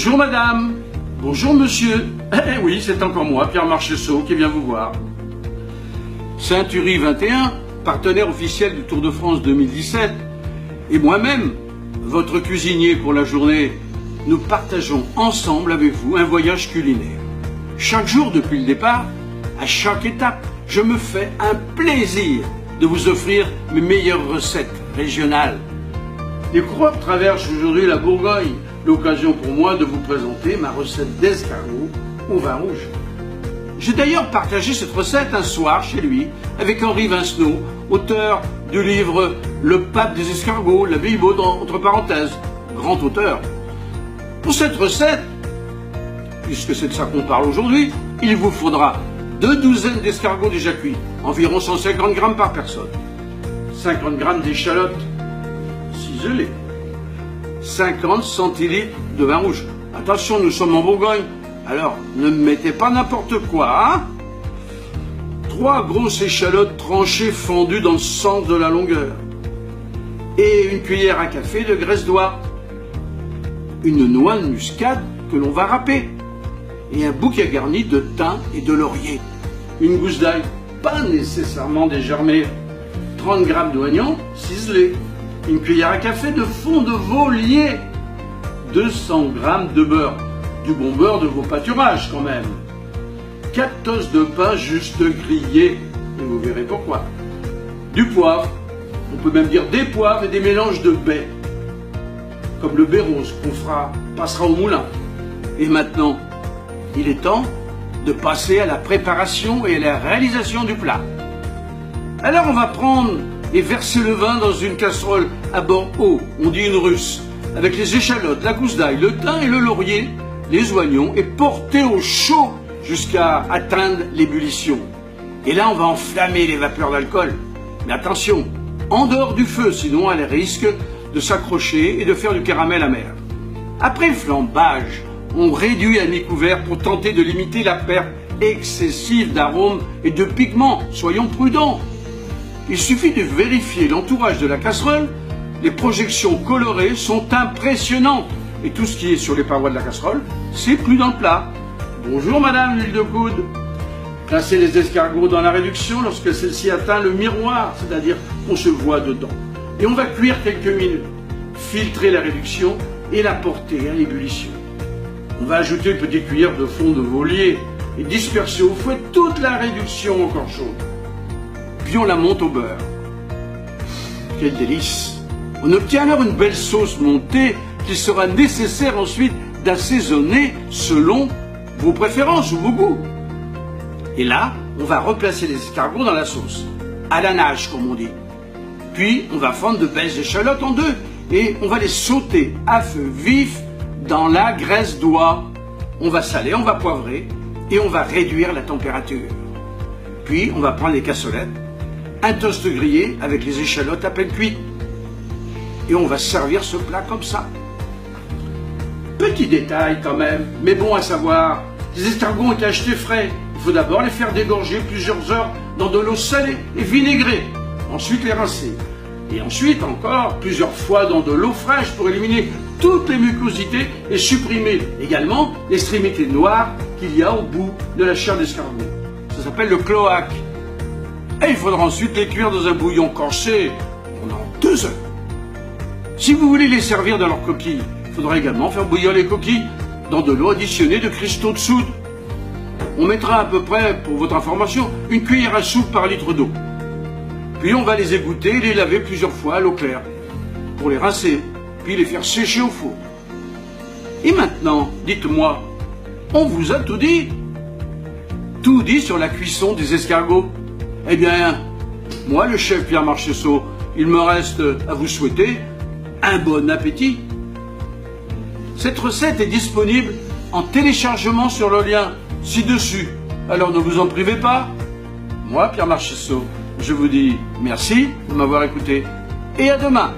Bonjour madame, bonjour monsieur. Eh oui, c'est encore moi, Pierre Marcheseau, qui vient vous voir. Ceinturi 21, partenaire officiel du Tour de France 2017, et moi-même, votre cuisinier pour la journée, nous partageons ensemble avec vous un voyage culinaire. Chaque jour depuis le départ, à chaque étape, je me fais un plaisir de vous offrir mes meilleures recettes régionales. Les coureurs traversent aujourd'hui la Bourgogne, l'occasion pour moi de vous présenter ma recette d'escargot au vin rouge. J'ai d'ailleurs partagé cette recette un soir chez lui avec Henri Vincenot, auteur du livre Le pape des escargots, la Bible entre parenthèses, grand auteur. Pour cette recette, puisque c'est de ça qu'on parle aujourd'hui, il vous faudra 2 douzaines d'escargots déjà cuits, environ 150 grammes par personne, 50 grammes d'échalotes ciselées, 50 centilitres de vin rouge. Attention, nous sommes en Bourgogne, alors ne mettez pas n'importe quoi, hein. 3 grosses échalotes tranchées fendues dans le sens de la longueur. Et une cuillère à café de graisse d'oie. Une noix de muscade que l'on va râper. Et un bouquet garni de thym et de laurier. Une gousse d'ail, pas nécessairement dégermée. 30 grammes d'oignons ciselés. Une cuillère à café de fond de veau lié. 200 grammes de beurre. Du bon beurre de vos pâturages quand même. 4 tosses de pain juste grillées, et vous verrez pourquoi. Du poivre, on peut même dire des poivres et des mélanges de baies, comme le baies rose qu'on passera au moulin. Et maintenant, il est temps de passer à la préparation et à la réalisation du plat. Alors on va prendre et verser le vin dans une casserole à bord haut, on dit une russe, avec les échalotes, la gousse d'ail, le thym et le laurier, les oignons, et porter au chaud jusqu'à atteindre l'ébullition. Et là, on va enflammer les vapeurs d'alcool. Mais attention, en dehors du feu, sinon elle risque de s'accrocher et de faire du caramel amer. Après le flambage, on réduit à mi-couvert pour tenter de limiter la perte excessive d'arômes et de pigments. Soyons prudents. Il suffit de vérifier l'entourage de la casserole. Les projections colorées sont impressionnantes. Et tout ce qui est sur les parois de la casserole, c'est plus dans le plat. Bonjour madame l'huile de coude. Placez les escargots dans la réduction lorsque celle-ci atteint le miroir, c'est-à-dire qu'on se voit dedans. Et on va cuire quelques minutes. Filtrer la réduction et la porter à ébullition. On va ajouter une petite cuillère de fond de volier et disperser au fouet toute la réduction encore chaude. Puis on la monte au beurre. Quel délice! On obtient alors une belle sauce montée qu'il sera nécessaire ensuite d'assaisonner selon vos préférences ou vos goûts. Et là, on va replacer les escargots dans la sauce, à la nage comme on dit. Puis, on va fendre de belles échalotes en deux et on va les sauter à feu vif dans la graisse d'oie. On va saler, on va poivrer et on va réduire la température. Puis, on va prendre les cassolettes, un toast grillé avec les échalotes à peine cuites. Et on va servir ce plat comme ça. Petit détail quand même, mais bon à savoir, les escargots ont été achetés frais. Il faut d'abord les faire dégorger plusieurs heures dans de l'eau salée et vinaigrée. Ensuite les rincer. Et ensuite encore plusieurs fois dans de l'eau fraîche pour éliminer toutes les mucosités et supprimer également l'extrémité noire qu'il y a au bout de la chair d'escargot. Ça s'appelle le cloaque. Et il faudra ensuite les cuire dans un bouillon corché pendant 2 heures. Si vous voulez les servir dans leur coquille, il faudra également faire bouillir les coquilles dans de l'eau additionnée de cristaux de soude. On mettra à peu près, pour votre information, une cuillère à soupe par litre d'eau. Puis on va les égoutter et les laver plusieurs fois à l'eau claire pour les rincer, puis les faire sécher au four. Et maintenant, dites-moi, on vous a tout dit? Tout dit sur la cuisson des escargots? Eh bien, moi, le chef Pierre Marcheseau, il me reste à vous souhaiter un bon appétit. Cette recette est disponible en téléchargement sur le lien ci-dessus. Alors ne vous en privez pas. Moi, Pierre Marcheseau, je vous dis merci de m'avoir écouté et à demain.